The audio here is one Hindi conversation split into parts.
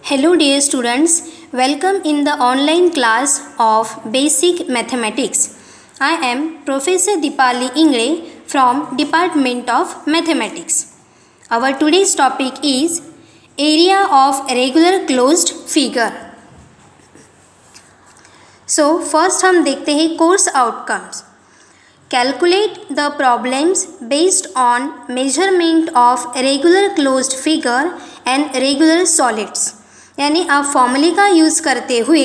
Hello dear students, welcome in the online class of Basic Mathematics. I am Professor Dipali Ingre from Department of Mathematics. Our today's topic is area of regular closed figure. So first हम देखते हैं course outcomes. Calculate the problems based on measurement of regular closed figure and regular solids. यानी आप फॉर्मूले का यूज़ करते हुए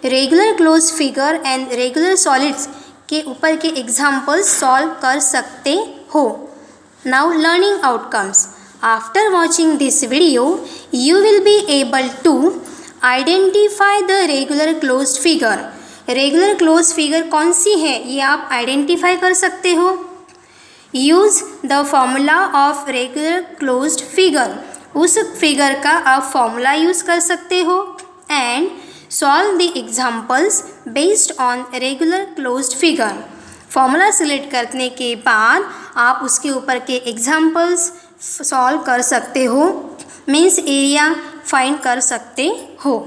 regular close figure and regular solids के ऊपर के एग्जाम्पल्स सॉल्व कर सकते हो. Now learning outcomes. After watching this video you will be able to identify the regular close figure. Regular close figure कौन सी है ये आप आइडेंटिफाई कर सकते हो. Use the formula of regular closed figure. उस फिगर का आप फॉर्मूला यूज़ कर सकते हो. And solve the examples based on regular closed figure. Formula select करने के बाद आप उसके ऊपर के एग्जाम्पल्स सॉल्व कर सकते हो, मीन्स एरिया फाइंड कर सकते हो.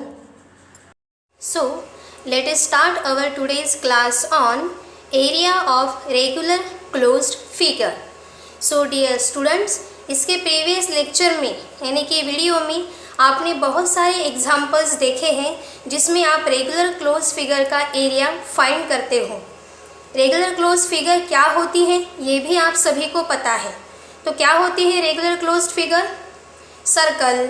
So let us start our today's class on area of regular closed figure. So dear students, इसके प्रीवियस लेक्चर में यानी कि वीडियो में आपने बहुत सारे एग्जाम्पल्स देखे हैं जिसमें आप रेगुलर क्लोज फिगर का एरिया फाइंड करते हो. रेगुलर क्लोज फिगर क्या होती है ये भी आप सभी को पता है. तो क्या होती है regular closed figure? Circle,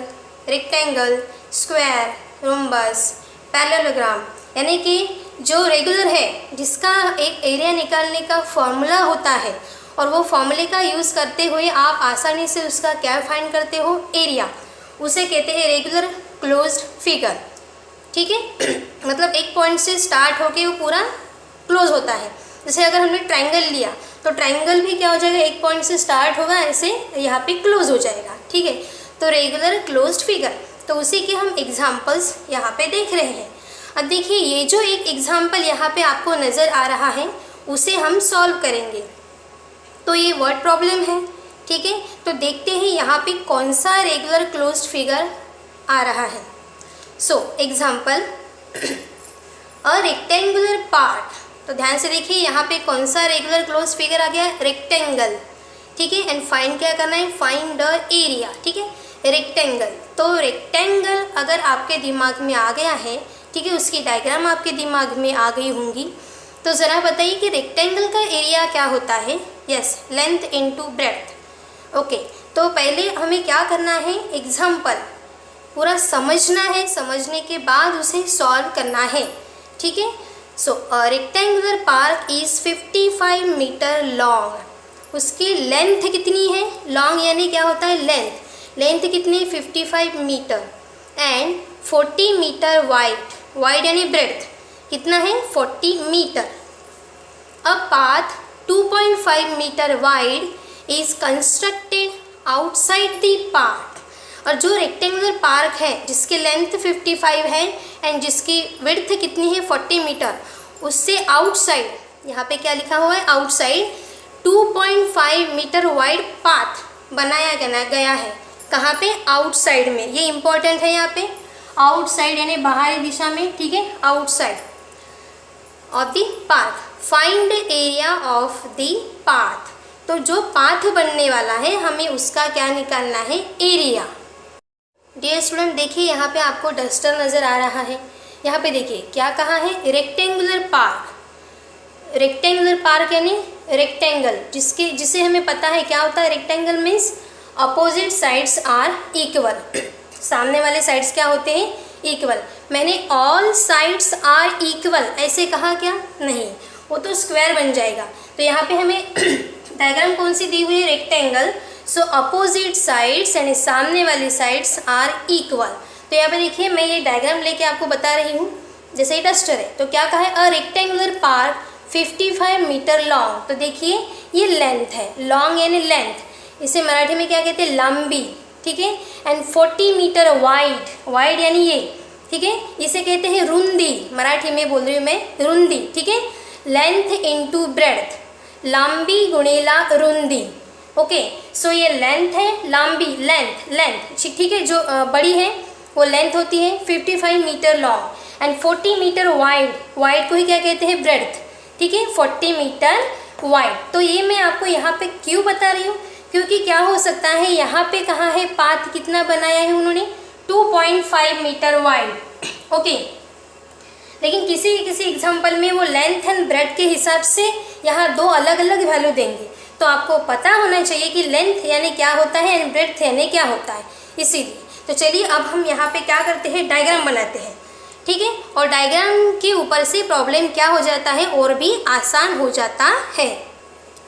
rectangle, square, rhombus, parallelogram, यानी कि जो रेगुलर है जिसका एक एरिया निकालने का फॉर्मूला होता है और वो फॉर्मूले का यूज़ करते हुए आप आसानी से उसका क्या फाइंड करते हो, एरिया, उसे कहते हैं रेगुलर क्लोज्ड फिगर. ठीक है. मतलब एक पॉइंट से स्टार्ट होके वो पूरा क्लोज होता है. जैसे अगर हमने ट्रायंगल लिया तो ट्रायंगल भी क्या हो जाएगा, एक पॉइंट से स्टार्ट होगा, ऐसे यहाँ पे क्लोज हो जाएगा. ठीक है. तो रेगुलर क्लोज्ड फिगर, तो उसी के हम एग्जाम्पल्स यहाँ पे देख रहे हैं. अब देखिए ये जो एक एग्जाम्पल यहाँ पे आपको नज़र आ रहा है उसे हम सॉल्व करेंगे. तो ये वर्ड प्रॉब्लम है. ठीक है. तो देखते हैं यहाँ पे कौन सा रेगुलर क्लोज्ड फिगर आ रहा है. So example, a rectangular part. तो ध्यान से देखिए यहाँ पे कौन सा रेगुलर क्लोज्ड फिगर आ गया, रेक्टेंगल. ठीक है. एंड फाइंड क्या करना है, फाइंड द एरिया. ठीक है. रेक्टेंगल. तो रेक्टेंगल अगर आपके दिमाग में आ गया है, ठीक है, उसकी डायग्राम आपके दिमाग में आ गई होंगी, तो ज़रा बताइए कि रेक्टेंगल का एरिया क्या होता है. Yes, length into breadth. Okay. तो पहले हमें क्या करना है, एग्जाम्पल पूरा समझना है, समझने के बाद उसे सॉल्व करना है. ठीक है. So a rectangular park is 55 metre long. उसकी लेंथ कितनी है, लॉन्ग यानी क्या होता है, लेंथ. लेंथ कितनी है, 55 metre. And 40 metre wide. Wide यानी ब्रेड्थ कितना है, 40 metre. A path 2.5 metre wide is constructed outside the park. और जो रेक्टेंगुलर पार्क है जिसकी लेंथ 55 है एंड जिसकी विड्थ कितनी है, 40 मीटर, उससे आउटसाइड, यहाँ पे क्या लिखा हुआ है, आउटसाइड 2.5 मीटर वाइड पाथ बनाया गया है. कहाँ पे, आउटसाइड में. ये इम्पोर्टेंट है यहाँ पे, आउटसाइड यानी बाहरी दिशा में. ठीक है. Outside of the park. Find area of the path. तो जो पाथ बनने वाला है हमें उसका क्या निकालना है, एरिया. डियर स्टूडेंट, देखिए यहाँ पे आपको डस्टर नज़र आ रहा है. यहाँ पे देखिए क्या कहा है, रेक्टेंगुलर पार्क. रेक्टेंगुलर पार्क यानी रेक्टेंगल, जिसे हमें पता है क्या होता है, rectangle means opposite sides are equal. सामने वाले साइड्स क्या होते हैं, इक्वल. मैंने ऑल साइड्स आर इक्वल ऐसे कहा क्या, नहीं, वो तो स्क्वायर बन जाएगा. तो यहाँ पे हमें डायग्राम कौन सी दी हुई है, रेक्टेंगल. सो अपोजिट साइड्स यानी सामने वाली साइड्स आर इक्वल. तो यहाँ पे देखिए मैं ये डायग्राम लेके आपको बता रही हूँ. जैसे ही डस्टर है तो क्या कहा है, a rectangular park 55 metre long. तो देखिए ये लेंथ है, लॉन्ग यानी लेंथ. इसे मराठी में क्या कहते हैं, लंबी. ठीक है. And 40 metre wide. वाइड यानी ये. ठीक है. इसे कहते हैं रुंदी. मराठी में बोल रही हूँ मैं, रुंदी. ठीक है. लेंथ इनटू ब्रेड्थ, लंबी गुणीला रुंदी. ओके. सो ये लेंथ है, लंबी, लेंथ. ठीक है. जो बड़ी है वो लेंथ होती है 55 metre long and 40 metre wide, wide को ही क्या कहते हैं, ब्रेड्थ, ठीक है, 40 मीटर वाइड। तो ये मैं आपको यहाँ पे क्यों बता रही हूँ, क्योंकि क्या हो सकता है यहाँ पे कहाँ है, पाथ कितना बनाया है उन्होंने 2.5 मीटर वाइड, ओके। लेकिन किसी एग्जाम्पल में वो लेंथ एंड ब्रेड्थ के हिसाब से यहाँ दो अलग अलग वैल्यू देंगे, तो आपको पता होना चाहिए कि लेंथ यानी क्या होता है एंड ब्रेड्थ यानी क्या होता है, इसीलिए। तो चलिए अब हम यहाँ पे क्या करते हैं, डायग्राम बनाते हैं, ठीक है। और डायग्राम के ऊपर से प्रॉब्लम क्या हो जाता है, और भी आसान हो जाता है।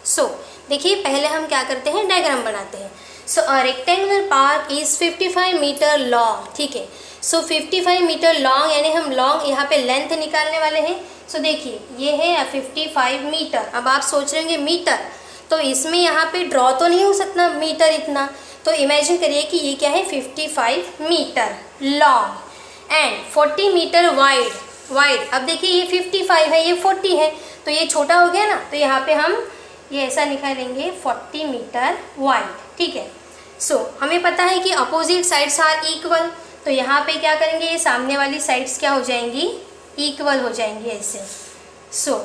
सो देखिए पहले हम क्या करते हैं, डायग्राम बनाते हैं। So a rectangular park is 55 metre long, ठीक है। सो 55 मीटर लॉन्ग यानी हम लॉन्ग यहाँ पे लेंथ निकालने वाले हैं। सो देखिए ये है 55 मीटर। अब आप सोच रहे होंगे मीटर, तो इसमें यहाँ पे ड्रॉ तो नहीं हो सकता मीटर इतना, तो इमेजिन करिए कि ये क्या है, 55 metre long and 40 metre wide. अब देखिए ये 55 है, ये 40 है, तो ये छोटा हो गया ना, तो यहाँ पे हम ये ऐसा निकालेंगे 40 मीटर वाइड, ठीक है। सो हमें पता है कि अपोजिट साइड्स आर इक्वल, तो यहाँ पे क्या करेंगे, ये सामने वाली साइड्स क्या हो जाएंगी, इक्वल हो जाएंगी ऐसे। So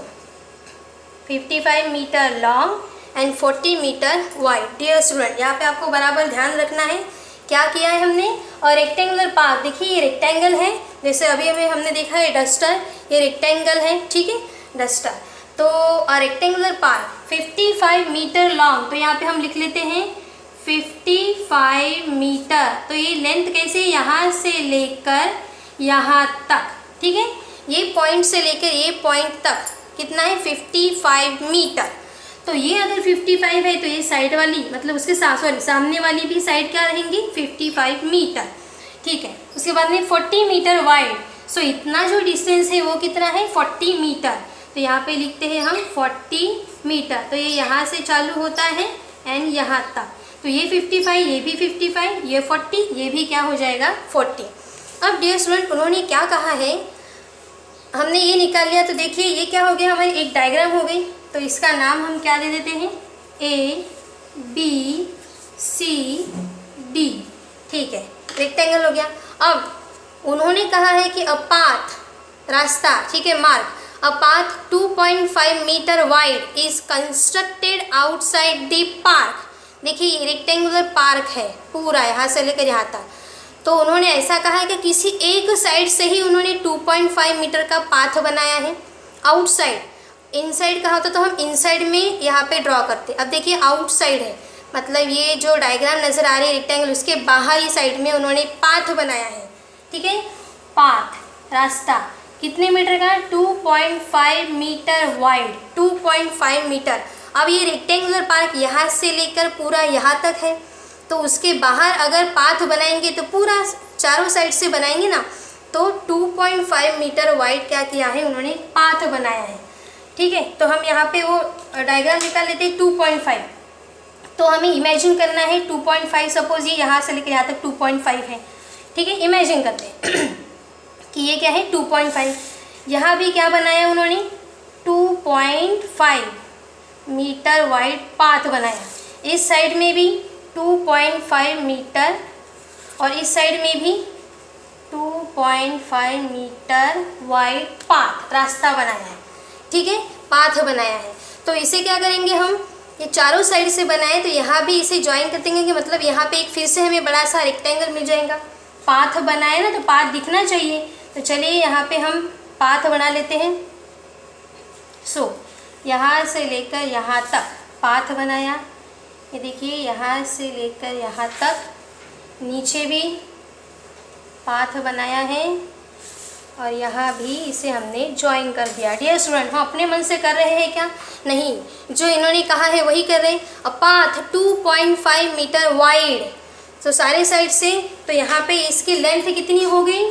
55 metre long and 40 metre wide. Dear student, यहाँ पे आपको बराबर ध्यान रखना है क्या किया है हमने, और रेक्टेंगुलर पार्क, देखिए ये रेक्टेंगल है, जैसे अभी हमने देखा है डस्टर, ये रेक्टेंगल है, ठीक है, डस्टर। तो रेक्टेंगुलर पार्क 55 मीटर लॉन्ग, तो यहाँ पे हम लिख लेते हैं 55 मीटर। तो ये लेंथ कैसे, यहाँ से लेकर यहाँ तक, ठीक है, ये पॉइंट से लेकर ये पॉइंट तक कितना है, 55 मीटर। तो ये अगर 55 है तो ये साइड वाली, मतलब उसके सामने वाली भी साइड क्या रहेंगी, 55 मीटर, ठीक है। उसके बाद में 40 मीटर वाइड। सो इतना जो डिस्टेंस है वो कितना है, 40 मीटर। तो यहाँ पे लिखते हैं हम 40 मीटर। तो ये यहाँ से चालू होता है एंड यहाँ तक, तो ये 55, ये भी 55, ये 40, ये भी क्या हो जाएगा 40। अब डियर स्टूडेंट उन्होंने क्या कहा है, हमने ये निकाल लिया, तो देखिए ये क्या हो गया, हमारी एक डायग्राम हो गई। तो इसका नाम हम क्या दे देते हैं, A B C D, ठीक है, रेक्टेंगल हो गया। अब उन्होंने कहा है कि अ पाथ, रास्ता, ठीक है, मार्ग, a path 2.5 metre wide is constructed outside the park. देखिए ये रेक्टेंगुलर पार्क है पूरा, यहाँ से लेकर यहाँ तक। तो उन्होंने ऐसा कहा है कि किसी एक साइड से ही उन्होंने 2.5 मीटर का पाथ बनाया है आउटसाइड। इनसाइड कहा होता तो हम इनसाइड में यहाँ पे ड्रॉ करते। अब देखिए आउटसाइड है, मतलब ये जो डायग्राम नज़र आ रही है रेक्टेंगल, उसके बाहरी साइड में उन्होंने पाथ बनाया है, ठीक है। पाथ, रास्ता कितने मीटर का, 2.5 मीटर वाइड, 2.5 मीटर। अब ये रेक्टेंगुलर पार्क यहाँ से लेकर पूरा यहाँ तक है, तो उसके बाहर अगर पाथ बनाएंगे तो पूरा चारों साइड से बनाएंगे ना, तो 2.5 मीटर वाइड क्या किया है उन्होंने, पाथ बनाया है, ठीक है। तो हम यहाँ पे वो डायग्राम निकाल लेते हैं 2.5। तो हमें इमेजिन करना है 2.5, सपोज ये यहाँ से लेकर यहाँ तक 2.5 है, ठीक है। इमेजिन करते हैं कि ये क्या है 2.5। यहाँ भी क्या बनाया उन्होंने, 2.5 मीटर वाइड पाथ बनाया। इस साइड में भी 2.5 मीटर और इस साइड में भी 2.5 मीटर वाइड पाथ, रास्ता बनाया है, ठीक है, पाथ बनाया है। तो इसे क्या करेंगे हम, ये चारों साइड से बनाए तो यहाँ भी इसे ज्वाइन कर देंगे कि मतलब यहाँ पे एक फिर से हमें बड़ा सा रेक्टेंगल मिल जाएगा। पाथ बनाए ना तो पाथ दिखना चाहिए, तो चलिए यहाँ पे हम पाथ बना लेते हैं। सो यहाँ से लेकर यहाँ तक पाथ बनाया, ये देखिए यहाँ से लेकर यहाँ तक, नीचे भी पाथ बनाया है और यहाँ भी इसे हमने ज्वाइन कर दिया। डियर स्टूडेंट, हम अपने मन से कर रहे हैं क्या, नहीं, जो इन्होंने कहा है वही कर रहे हैं। अ पाथ 2.5 मीटर वाइड, तो सारे साइड से, तो यहाँ पे इसकी लेंथ कितनी हो गई,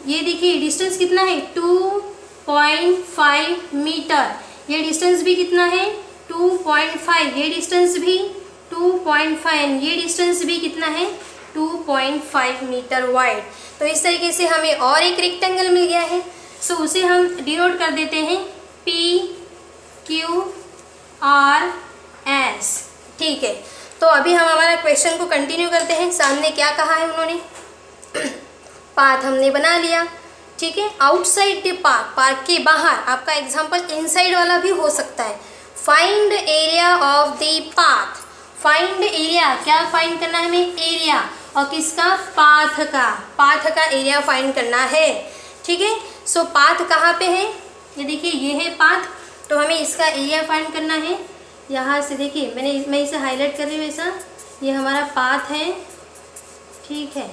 ये देखिए डिस्टेंस कितना है 2.5 मीटर, ये डिस्टेंस भी कितना है 2.5, ये डिस्टेंस भी 2.5, ये डिस्टेंस भी कितना है 2.5 मीटर वाइड। तो इस तरीके से हमें और एक रेक्टेंगल मिल गया है। सो उसे हम डिनोट कर देते हैं PQRS, ठीक है। तो अभी हम हमारा क्वेश्चन को कंटिन्यू करते हैं। सामने क्या कहा है उन्होंने, पाथ हमने बना लिया, ठीक है। आउटसाइड द पार्क, पार्क के बाहर, आपका एग्जाम्पल इनसाइड वाला भी हो सकता है। Find area of the path, find area, क्या फाइंड करना है हमें? एरिया, और किसका? पाथ का, पाथ का एरिया फाइंड करना है, ठीक है। सो पाथ कहाँ पे है? ये देखिए, ये है पाथ, तो हमें इसका एरिया फाइंड करना है। यहाँ से देखिए, मैं इसे हाईलाइट कर रही हूँ ऐसा, ये हमारा पाथ है, ठीक है।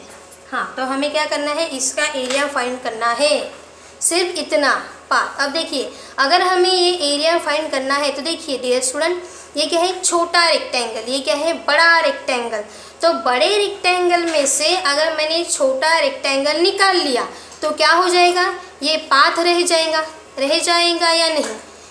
हाँ, तो हमें क्या करना है? इसका एरिया फाइंड करना है, सिर्फ इतना पाथ। अब देखिए, अगर हमें ये एरिया फाइंड करना है तो देखिए डियर स्टूडेंट, ये क्या है? छोटा रेक्टेंगल, ये क्या है? बड़ा रेक्टेंगल। तो बड़े रेक्टेंगल में से अगर मैंने छोटा रेक्टेंगल निकाल लिया तो क्या हो जाएगा? ये पाथ रह जाएगा या नहीं?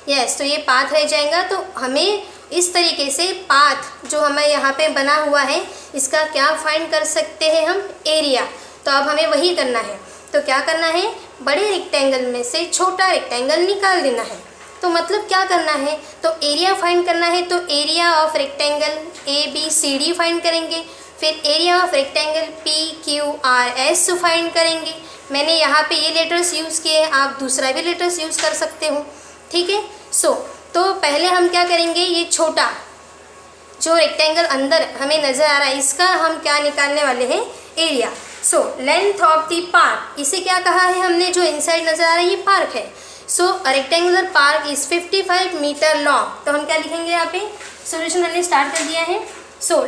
यस, तो ये पाथ रह जाएगा। तो हमें इस तरीके से पाथ जो हमें यहाँ पे बना हुआ है, इसका क्या फाइंड कर सकते हैं हम? एरिया। तो अब हमें वही करना है। तो क्या करना है? बड़े रेक्टेंगल में से छोटा रेक्टेंगल निकाल देना है। तो मतलब क्या करना है? तो एरिया फाइंड करना है, तो area of rectangle ABCD find करेंगे, फिर area of rectangle PQRS find करेंगे। मैंने यहाँ पे ये लेटर्स यूज़ किए हैं, आप दूसरा भी लेटर्स यूज़ कर सकते हो, ठीक है। तो पहले हम क्या करेंगे? ये छोटा जो रेक्टेंगल अंदर हमें नज़र आ रहा है, इसका हम क्या निकालने वाले हैं? Area. So length of the park, इसे क्या कहा है हमने? जो इनसाइड नज़र आ रहा है ये पार्क है। So rectangular park is 55 metre long. तो हम क्या लिखेंगे यहाँ पे? सोल्यूशन हमने स्टार्ट कर दिया है। सो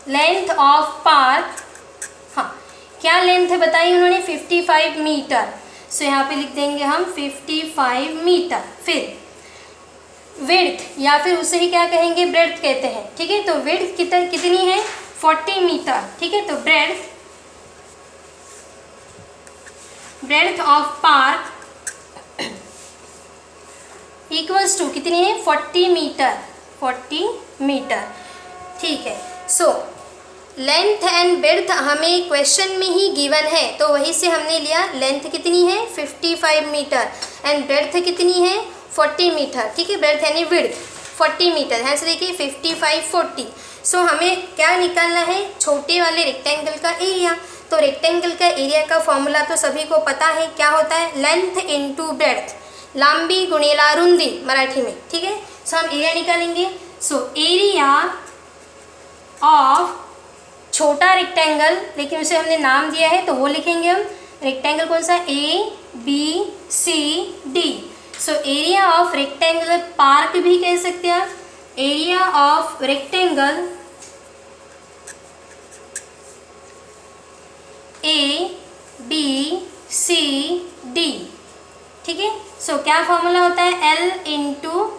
लेंथ ऑफ पार्क, हाँ, क्या लेंथ है बताइए उन्होंने? 55 मीटर। सो यहाँ पे लिख देंगे हम 55 मीटर। फिर विड्थ, या फिर उसे ही क्या कहेंगे? ब्रेड्थ कहते हैं, ठीक है। तो विड्थ कितनी है? 40 मीटर, ठीक है। तो breadth of park equals to कितनी है? 40 मीटर, ठीक है। सो लेंथ एंड ब्रेड्थ हमें क्वेश्चन में ही गिवन है, तो वहीं से हमने लिया। लेंथ कितनी है? 55 मीटर, एंड ब्रेड्थ कितनी है? 40 मीटर, ठीक है। ब्रेड्थ यानी विड्थ 40 मीटर, यहाँ से देखिए 55 40। सो हमें क्या निकालना है? छोटे वाले रेक्टेंगल का एरिया। तो रेक्टेंगल का एरिया का फॉर्मूला तो सभी को पता है, क्या होता है? लेंथ इंटू ब्रेड्थ, लंबी गुणेला रुंदी मराठी में, ठीक है। सो हम एरिया निकालेंगे। सो एरिया ऑफ छोटा रेक्टेंगल, लेकिन उसे हमने नाम दिया है तो वो लिखेंगे हम। रेक्टेंगल कौन सा? ABCD। So area of rectangular park भी कह सकते हैं आप। एरिया ऑफ रेक्टेंगल ABCD, ठीक है। सो क्या फॉर्मूला होता है? L into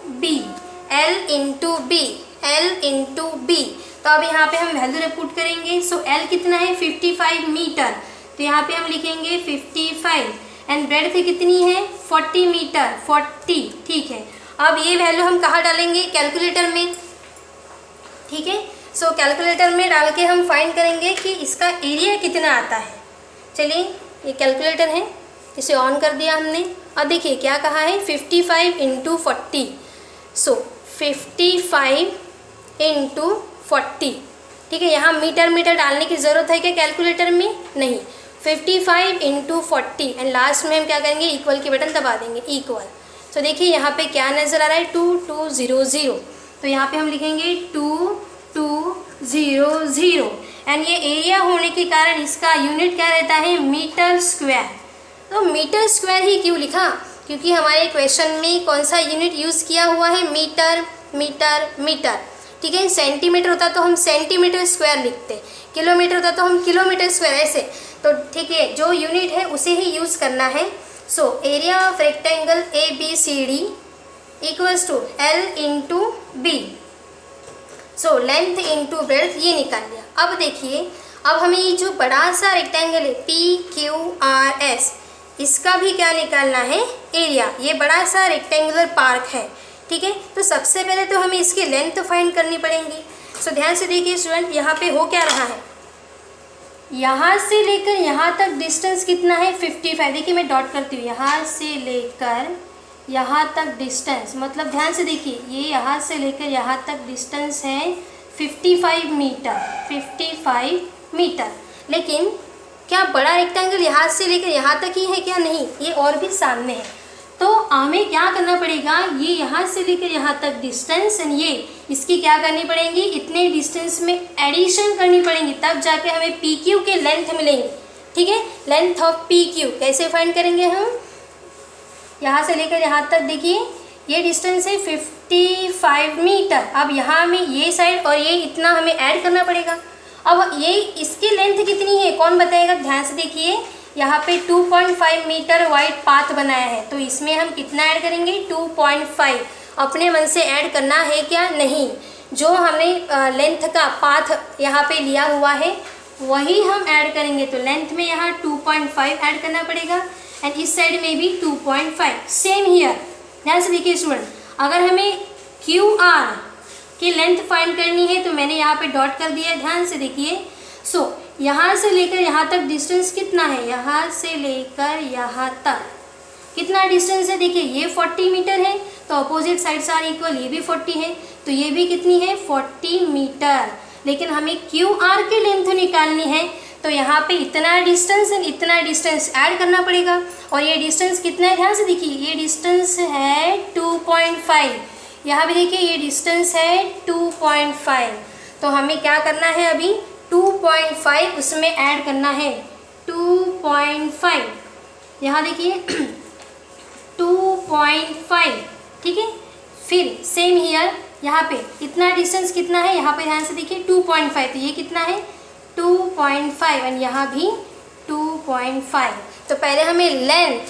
B। तो अब यहाँ पे हम वैल्यू रिपोर्ट करेंगे। सो L कितना है? 55 मीटर, तो यहाँ पे हम लिखेंगे 55, एंड ब्रेड्थ कितनी है? 40 मीटर, 40, ठीक है। अब ये वैल्यू हम कहाँ डालेंगे? कैलकुलेटर में, ठीक है। सो कैलकुलेटर में डाल के हम फाइंड करेंगे कि इसका एरिया कितना आता है। चलिए, ये कैलकुलेटर है, इसे ऑन कर दिया हमने। अब देखिए क्या कहा है? 55 इंटू 40। सो 55 इंटू 40, ठीक है। यहाँ मीटर डालने की ज़रूरत है क्या कैलकुलेटर में? नहीं। 55 इंटू 40, एंड लास्ट में हम क्या करेंगे? इक्वल के बटन दबा देंगे, इक्वल। तो देखिए यहाँ पे क्या नज़र आ रहा है? 2200। तो यहाँ पे हम लिखेंगे 2200, एंड ये एरिया होने के कारण इसका यूनिट क्या रहता है? Metre square. तो मीटर स्क्वायर ही क्यों लिखा? क्योंकि हमारे क्वेश्चन में कौन सा यूनिट यूज़ किया हुआ है? मीटर, ठीक है। सेंटीमीटर होता तो हम सेंटीमीटर स्क्वायर लिखते, किलोमीटर होता तो हम किलोमीटर स्क्वायर, ऐसे। तो ठीक है, जो यूनिट है उसे ही यूज़ करना है। So area of rectangle ABCD equals to L into B। So length into breadth ये निकाल लिया। अब देखिए, अब हमें ये जो बड़ा सा रेक्टेंगल है PQRS, इसका भी क्या निकालना है? एरिया। ये बड़ा सा रेक्टेंगुलर पार्क है, ठीक है। तो सबसे पहले तो हमें इसकी लेंथ फाइंड करनी पड़ेगी। सो ध्यान से देखिए स्टूडेंट, यहाँ पे हो क्या रहा है? यहाँ से लेकर यहाँ तक डिस्टेंस कितना है? 55। देखिए मैं डॉट करती हूँ, यहाँ से लेकर यहाँ तक डिस्टेंस, मतलब ध्यान से देखिए, ये यहाँ से लेकर यहाँ तक डिस्टेंस है 55 मीटर। लेकिन क्या बड़ा रेक्टेंगल यहाँ से लेकर यहाँ तक ही है क्या? नहीं, ये और भी सामने है। तो हमें क्या करना पड़ेगा, ये यहाँ से लेकर यहाँ तक डिस्टेंस एंड ये इसकी क्या करनी पड़ेगी, इतने डिस्टेंस में एडिशन करनी पड़ेगी, तब जाके हमें पी क्यू के लेंथ मिलेंगे। ठीक है, लेंथ ऑफ पी क्यू कैसे फाइंड करेंगे हम, यहाँ से लेकर यहाँ तक देखिए ये डिस्टेंस है 55 मीटर। अब यहाँ में ये साइड और ये इतना हमें ऐड करना पड़ेगा। अब ये इसकी लेंथ कितनी है कौन बताएगा, ध्यान से देखिए, यहाँ पे 2.5 मीटर वाइड पाथ बनाया है, तो इसमें हम कितना ऐड करेंगे 2.5। अपने मन से ऐड करना है क्या, नहीं, जो हमने लेंथ का पाथ यहाँ पे लिया हुआ है वही हम ऐड करेंगे। तो लेंथ में यहाँ 2.5 ऐड करना पड़ेगा एंड इस साइड में भी 2.5। सेम हियर, ध्यान से देखिए स्टूडेंट, अगर हमें क्यू आर की लेंथ फाइंड करनी है तो मैंने यहाँ पे डॉट कर दिया है, ध्यान से देखिए। सो यहाँ से लेकर यहाँ तक डिस्टेंस कितना है, यहाँ से लेकर यहाँ तक कितना डिस्टेंस है, देखिए ये 40 मीटर है, तो अपोजिट साइड्स आर इक्वल, ये भी 40 है, तो ये भी कितनी है 40 मीटर। लेकिन हमें क्यू आर की लेंथ निकालनी है, तो यहाँ पे इतना डिस्टेंस एंड इतना डिस्टेंस ऐड करना पड़ेगा। और ये डिस्टेंस कितना है, ध्यान से देखिए, ये डिस्टेंस है 2.5, यहाँ भी देखिए ये डिस्टेंस है 2.5। तो हमें क्या करना है अभी 2.5 उसमें ऐड करना है, 2.5 यहाँ देखिए 2.5। ठीक है, फिर सेम हियर यहाँ पे इतना डिस्टेंस कितना है, यहाँ पे ध्यान से देखिए 2.5, तो ये कितना है 2.5 एंड यहाँ भी 2.5। तो पहले हमें लेंथ,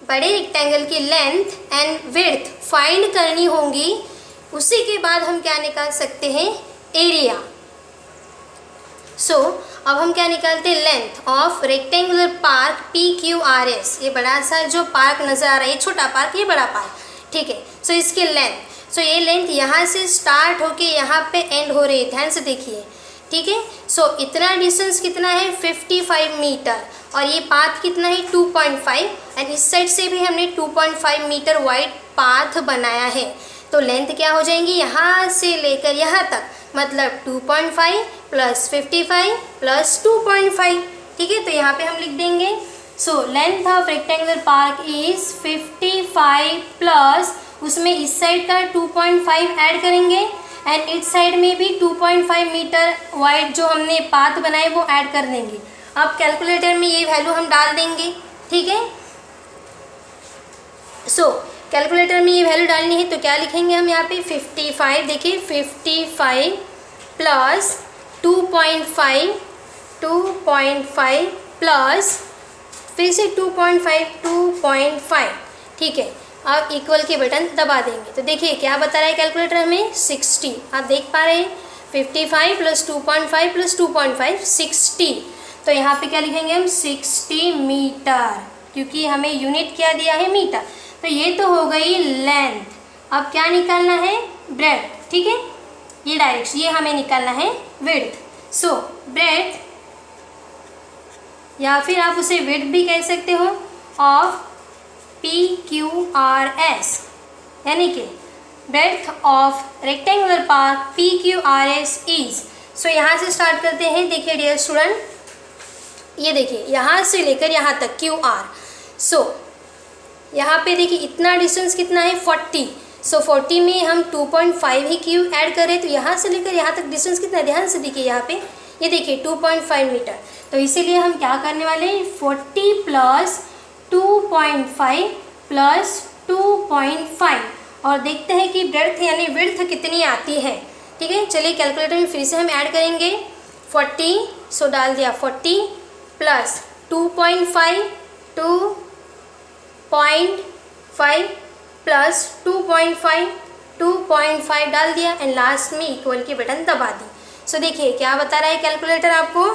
बड़े रेक्टेंगल की लेंथ एंड विड्थ फाइंड करनी होगी, उसी के बाद हम क्या निकाल सकते हैं, एरिया। सो अब हम क्या निकालते हैं, length of rectangular park PQRS। ये बड़ा सा जो पार्क नज़र आ रहा है, ये छोटा पार्क, ये बड़ा पार्क, ठीक है। सो इसकी लेंथ, सो ये लेंथ यहाँ से स्टार्ट होके यहाँ पे एंड हो रही है, ध्यान से देखिए, ठीक है। सो इतना डिस्टेंस कितना है 55 मीटर और ये पाथ कितना है 2.5 एंड इस साइड से भी हमने 2.5 मीटर वाइड पाथ बनाया है। तो लेंथ क्या हो जाएंगी, यहाँ से लेकर यहाँ तक, मतलब 2.5 प्लस 55 प्लस 2.5, ठीक है। तो यहाँ पे हम लिख देंगे, so length of rectangular park is 55 plus, उसमें इस साइड का 2.5 ऐड करेंगे एंड इस साइड में भी 2.5 मीटर वाइड जो हमने पाथ बनाए वो ऐड कर देंगे। अब कैलकुलेटर में ये वैल्यू हम डाल देंगे, ठीक है। सो कैलकुलेटर में ये वैल्यू डालनी है तो क्या लिखेंगे हम यहाँ पे 55, देखिए 55 प्लस 2.5 प्लस फिर से 2.5, ठीक है। अब इक्वल के बटन दबा देंगे तो देखिए क्या बता रहा है कैलकुलेटर हमें 60। आप देख पा रहे हैं 55 प्लस 2.5 प्लस 2.5 60। तो यहाँ पे क्या लिखेंगे हम 60 मीटर, क्योंकि हमें यूनिट क्या दिया है मीटर। तो ये तो हो गई लेंथ। अब क्या निकालना है, ब्रेड्थ, ठीक है। ये डायरेक्ट ये हमें निकालना है विड्थ। सो ब्रेड्थ या फिर आप उसे विड्थ भी कह सकते हो ऑफ PQRS, यानी कि breadth of rectangular park PQRS is. So यहाँ से स्टार्ट करते हैं, देखिए डियर स्टूडेंट, ये देखिए यहाँ से लेकर यहाँ तक QR। सो यहाँ पे देखिए इतना डिस्टेंस कितना है 40। सो 40 में हम 2.5 ही क्यू ऐड करें तो यहाँ से लेकर यहाँ तक डिस्टेंस कितना है, ध्यान से देखिए यहाँ पे ये देखिए 2.5 मीटर। तो इसीलिए हम क्या करने वाले हैं 40 प्लस 2.5 प्लस 2.5 और देखते हैं कि ब्रेड्थ यानी विड्थ कितनी आती है, ठीक है। चलिए कैलकुलेटर में फिर से हम ऐड करेंगे 40। सो डाल दिया 40 प्लस 2.5 प्लस 2.5 डाल दिया एंड लास्ट में इक्वल की बटन दबा दी। सो देखिए क्या बता रहा है कैलकुलेटर आपको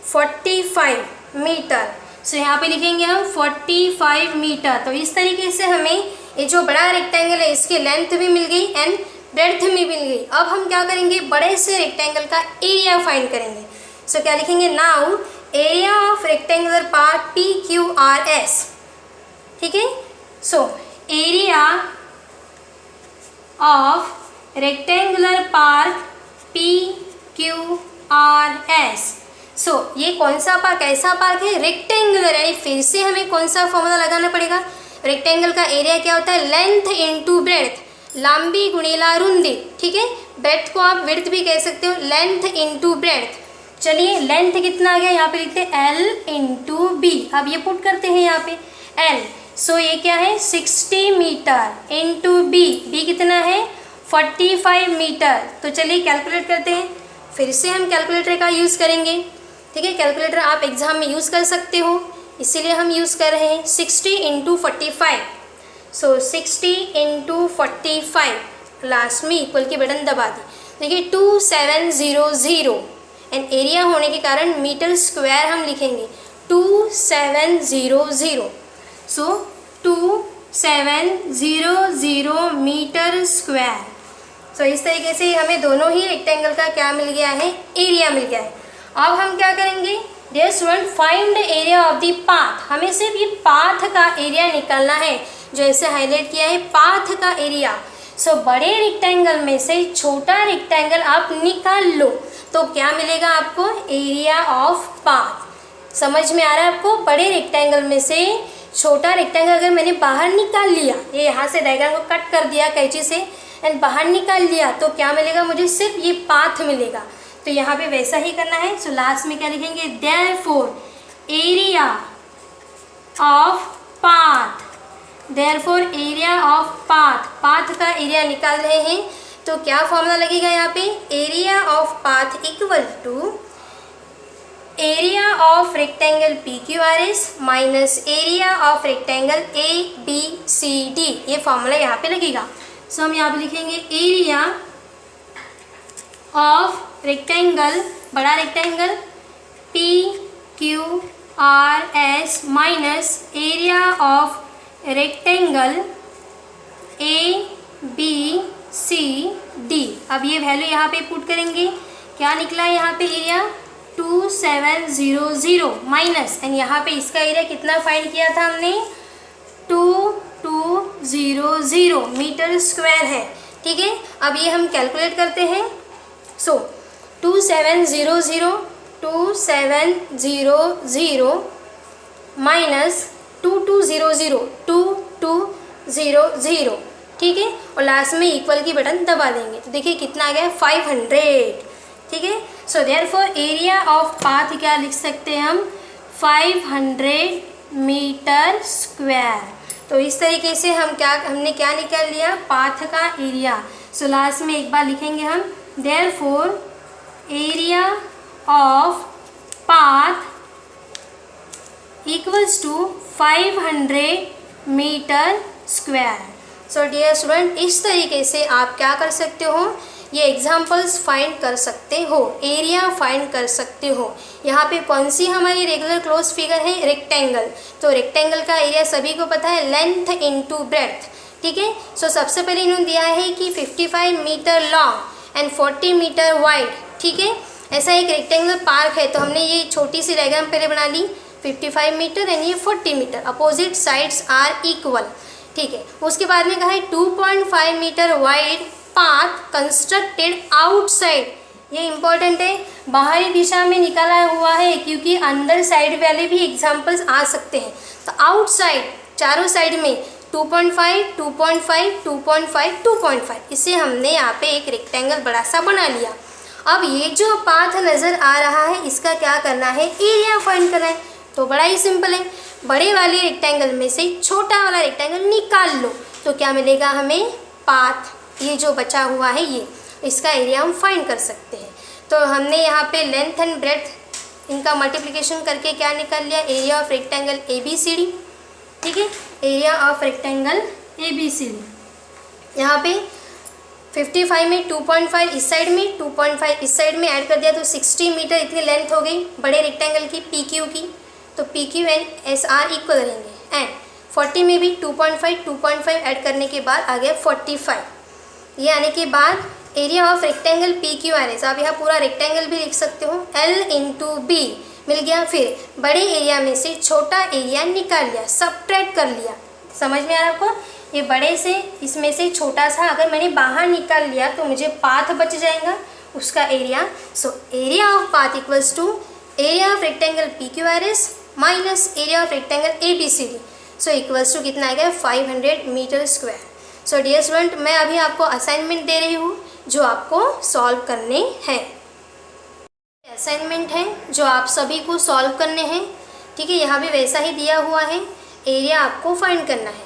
45 मीटर। सो यहाँ पे लिखेंगे हम 45 मीटर। तो इस तरीके से हमें ये जो बड़ा रेक्टेंगल है इसकी लेंथ भी मिल गई एंड ब्रेड्थ भी मिल गई। अब हम क्या करेंगे, बड़े से रेक्टेंगल का एरिया फाइंड करेंगे। सो क्या लिखेंगे, now area of rectangular park PQRS, ठीक है। So area of rectangular park PQRS ये कौन सा पार्क, कैसा पार्क है, रेक्टेंगुलर, यानी फिर से हमें कौन सा फॉर्मूला लगाना पड़ेगा। रेक्टेंगल का एरिया क्या होता है, लेंथ इनटू ब्रेड्थ, लंबी गुणीला रुंदी, ठीक है। ब्रेड्थ को आप विड्थ भी कह सकते हो, लेंथ इनटू ब्रेड्थ। चलिए लेंथ कितना आ गया, यहाँ पे लिखते हैं L इंटू बी। अब ये पुट करते हैं यहाँ पे L, ये क्या है 60 मीटर इंटू बी कितना है 45 मीटर। तो चलिए कैलकुलेट करते हैं, फिर से हम कैलकुलेटर का यूज़ करेंगे, ठीक है। कैलकुलेटर आप एग्ज़ाम में यूज़ कर सकते हो, इसीलिए हम यूज़ कर रहे हैं। 60 इंटू 45, 60 इंटू 45, लास्ट में इक्वल की बटन दबा दी। देखिए 2700, एंड एरिया होने के कारण मीटर स्क्वायर हम लिखेंगे 2700, 2700 मीटर स्क्वायर। इस तरीके से हमें दोनों ही रेक्टेंगल का क्या मिल गया है, एरिया मिल गया है। अब हम क्या करेंगे, dear student, find area of the path. हमें सिर्फ ये पाथ का एरिया निकालना है, जो ऐसे हाईलाइट किया है पाथ का एरिया। बड़े रेक्टेंगल में से छोटा रेक्टेंगल आप निकाल लो, तो क्या मिलेगा आपको, एरिया ऑफ पाथ। समझ में आ रहा है आपको, बड़े रेक्टेंगल में से छोटा रेक्टेंगल अगर मैंने बाहर निकाल लिया, ये यहाँ से डायग्राम को कट कर दिया कैंची से एंड बाहर निकाल लिया, तो क्या मिलेगा मुझे, सिर्फ ये पाथ मिलेगा। तो यहाँ पे वैसा ही करना है। लास्ट में क्या लिखेंगे, therefore area of path, therefore area of path, path का एरिया निकाल रहे हैं, तो क्या फॉर्मूला लगेगा यहाँ पे, area of path equal to area of rectangle PQRS minus area of rectangle ABCD, ये फॉर्मूला यहाँ पे लगेगा। हम यहाँ पे लिखेंगे एरिया ऑफ रेक्टेंगल, बड़ा rectangle PQRS minus area of rectangle ABCD। अब ये वैल्यू यहाँ पे पुट करेंगे, क्या निकला है यहाँ पे एरिया 2700 माइनस, एंड यहाँ पे इसका एरिया कितना फाइंड किया था हमने, 2200 मीटर स्क्वायर है, ठीक है। अब ये हम कैलकुलेट करते हैं। 2700 माइनस 2200, ठीक है, और लास्ट में इक्वल की बटन दबा देंगे, तो देखिए कितना आ गया 500, ठीक है। देयरफॉर एरिया ऑफ पाथ क्या लिख सकते हैं हम, 500 मीटर स्क्वायर। तो इस तरीके से हमने क्या निकाल लिया, पाथ का एरिया। लास्ट में एक बार लिखेंगे हम, therefore area of path equals to 500 metre square. Dear student, इस तरीके से आप क्या कर सकते हो, ये एग्जाम्पल्स फाइंड कर सकते हो, एरिया फाइंड कर सकते हो। यहाँ पे कौन सी हमारी रेगुलर क्लोज फिगर है, रेक्टेंगल। तो रेक्टेंगल का एरिया सभी को पता है, लेंथ इनटू ब्रेड्थ, ठीक है। सबसे पहले इन्होंने दिया है कि 55 metre long and 40 metre wide, ठीक है। ऐसा एक रेक्टेंगुलर पार्क है, तो हमने ये छोटी सी डायग्राम पहले बना ली, 55 मीटर एंड ये 40 metre, opposite sides are equal, ठीक है। उसके बाद में कहा है 2.5 metre wide path constructed outside, ये इंपॉर्टेंट है, बाहरी दिशा में निकाला हुआ है, क्योंकि अंदर साइड वाले भी एग्जाम्पल्स आ सकते हैं। तो आउटसाइड, चारों साइड में 2.5, 2.5, 2.5, 2.5, इसे हमने यहाँ पे एक रेक्टेंगल बड़ा सा बना लिया। अब ये जो पाथ नज़र आ रहा है, इसका क्या करना है, एरिया फाइंड करना है। तो बड़ा ही सिंपल है, बड़े वाले रेक्टेंगल में से छोटा वाला रेक्टेंगल निकाल लो, तो क्या मिलेगा हमें, पाथ, ये जो बचा हुआ है ये, इसका एरिया हम फाइंड कर सकते हैं। तो हमने यहाँ पे लेंथ एंड ब्रेड्थ इनका मल्टीप्लिकेशन करके क्या निकाल लिया, एरिया ऑफ रेक्टेंगल ABCD, ठीक है, एरिया ऑफ रेक्टेंगल ABCD। यहाँ पे 55 में 2.5 इस साइड में, 2.5 इस साइड में ऐड कर दिया, तो 60 मीटर इतनी लेंथ हो गई बड़े रेक्टेंगल की PQ की। तो PQ एंड SR इक्वल रहेंगे, एंड 40 में भी 2.5 ऐड करने के बाद आ गया 45। ये आने के बाद एरिया ऑफ रेक्टेंगल PQRS, आप यहाँ पूरा रेक्टेंगल भी लिख सकते हो, L इंटू बी मिल गया। फिर बड़े एरिया में से छोटा एरिया निकाल लिया, सबट्रैक्ट कर लिया। समझ में आ रहा है आपको, ये बड़े से इसमें से छोटा सा अगर मैंने बाहर निकाल लिया तो मुझे पाथ बच जाएगा, उसका एरिया। Area of path equals to area of rectangle PQRS minus area of rectangle ABCD, so equals to कितना आ गया 500 metre square. So dear student, मैं अभी आपको असाइनमेंट दे रही हूँ जो आपको सॉल्व करने हैं। असाइनमेंट है जो आप सभी को सॉल्व करने हैं, ठीक है। यहाँ भी वैसा ही दिया हुआ है, एरिया आपको फाइंड करना है।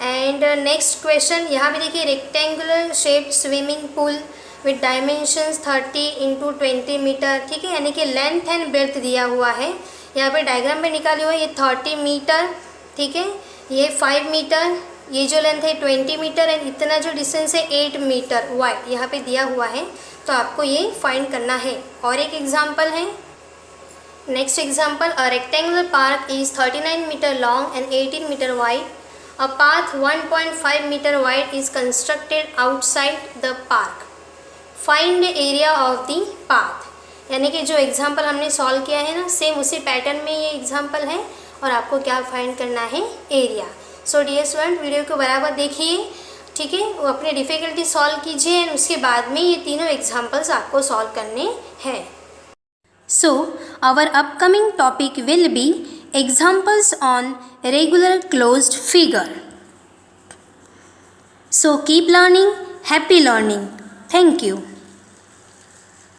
एंड नेक्स्ट क्वेश्चन, यहाँ भी देखिए rectangular shaped swimming pool with dimensions 30 × 20 metre, ठीक है, यानी कि लेंथ एंड ब्रेड्थ दिया हुआ है। यहाँ पे डायग्राम में निकाले हुआ है, ये 30 मीटर, ठीक है, ये 5 मीटर, ये जो लेंथ है 20 मीटर एंड इतना जो डिस्टेंस है 8 मीटर वाइड यहाँ पे दिया हुआ है, तो आपको ये फाइंड करना है। और एक एग्जाम्पल है, next example, a rectangular park is 39 metre long and 18 metre wide, a path 1.5 metre wide is constructed outside the park, find area of the path. यानी कि जो एग्जाम्पल हमने सॉल्व किया है ना, सेम उसी पैटर्न में ये एग्जाम्पल है और आपको क्या फाइंड करना है, area. So dear student, video को बराबर देखिए, ठीक है, वो अपने डिफ़िकल्टी सॉल्व कीजिए एंड उसके बाद में ये तीनों एग्जाम्पल्स आपको सॉल्व करने हैं। So our upcoming topic will be examples on regular closed figure. So keep learning, happy learning, thank you.